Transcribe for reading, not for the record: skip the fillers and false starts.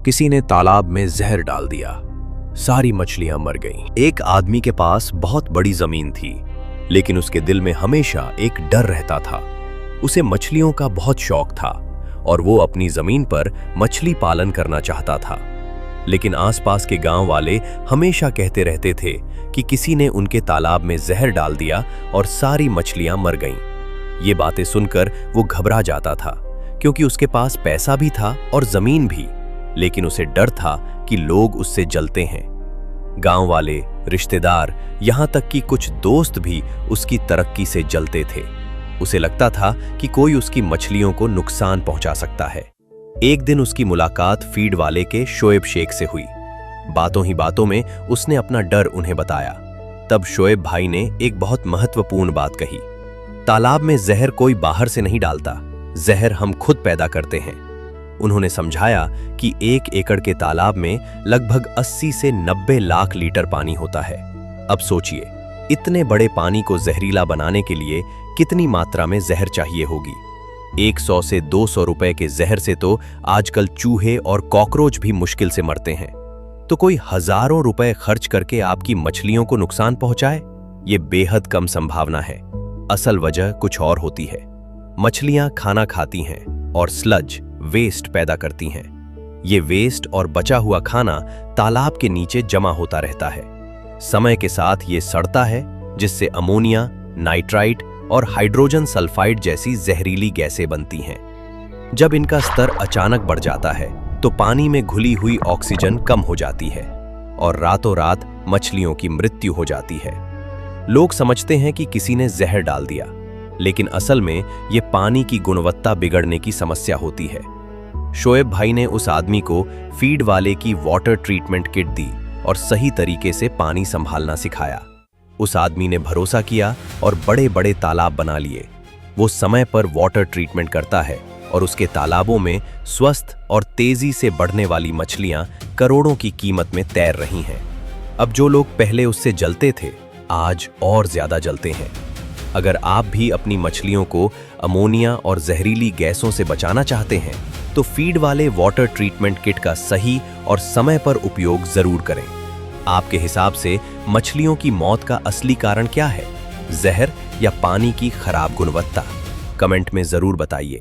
किसी ने तालाब में जहर डाल दिया। सारी मछलियां मर गईं। एक आदमी के पास बहुत बड़ी जमीन थी, लेकिन उसके दिल में हमेशा एक डर रहता था। उसे मछलियों का बहुत शौक था और वो अपनी जमीन पर मछली पालन करना चाहता था। लेकिन आसपास के गांव वाले हमेशा कहते रहते थे कि किसी ने उनके तालाब में जहर डाल दिया और सारी मछलियां मर गईं। ये बातें सुनकर वो घबरा जाता था, क्योंकि उसके पास पैसा भी था और जमीन भी, लेकिन उसे डर था कि लोग उससे जलते हैं। गांव वाले, रिश्तेदार, यहां तक कि कुछ दोस्त भी उसकी तरक्की से जलते थे। उसे लगता था कि कोई उसकी मछलियों को नुकसान पहुंचा सकता है। एक दिन उसकी मुलाकात फीड वाले के शोएब शेख से हुई। बातों ही बातों में उसने अपना डर उन्हें बताया। तब शोएब भाई ने एक बहुत महत्वपूर्ण बात कही। तालाब में जहर कोई बाहर से नहीं डालता, जहर हम खुद पैदा करते हैं। उन्होंने समझाया कि 1 एकड़ के तालाब में लगभग 80 से 90 लाख लीटर पानी होता है। अब सोचिए, इतने बड़े पानी को जहरीला बनाने के लिए कितनी मात्रा में जहर चाहिए होगी। 100 से 200 रुपए के जहर से तो आजकल चूहे और कॉकरोच भी मुश्किल से मरते हैं। तो कोई हजारों रुपए खर्च करके आपकी मछलियों को नुकसान पहुंचाए, ये बेहद कम संभावना है। असल वजह कुछ और होती है। मछलियां खाना खाती हैं और स्लज, वेस्ट पैदा करती हैं। ये वेस्ट और बचा हुआ खाना तालाब के नीचे जमा होता रहता है। समय के साथ ये सड़ता है, जिससे अमोनिया, नाइट्राइट और हाइड्रोजन सल्फाइड जैसी जहरीली गैसें बनती हैं। जब इनका स्तर अचानक बढ़ जाता है तो पानी में घुली हुई ऑक्सीजन कम हो जाती है और रातों रात मछलियों की मृत्यु हो जाती है। लोग समझते हैं कि किसी ने जहर डाल दिया, लेकिन असल में ये पानी की गुणवत्ता बिगड़ने की समस्या होती है। शोएब भाई ने उस आदमी को फीड वाले की वाटर ट्रीटमेंट किट दी और सही तरीके से पानी संभालना सिखाया। उस आदमी ने भरोसा किया और बड़े बड़े तालाब बना लिए। वो समय पर वाटर ट्रीटमेंट करता है और उसके तालाबों में स्वस्थ और तेजी से बढ़ने वाली मछलियां करोड़ों की कीमत में तैर रही हैं। अब जो लोग पहले उससे जलते थे, आज और ज्यादा जलते हैं। अगर आप भी अपनी मछलियों को अमोनिया और जहरीली गैसों से बचाना चाहते हैं, तो फीड वाले वाटर ट्रीटमेंट किट का सही और समय पर उपयोग जरूर करें। आपके हिसाब से मछलियों की मौत का असली कारण क्या है? जहर या पानी की खराब गुणवत्ता? कमेंट में जरूर बताइए।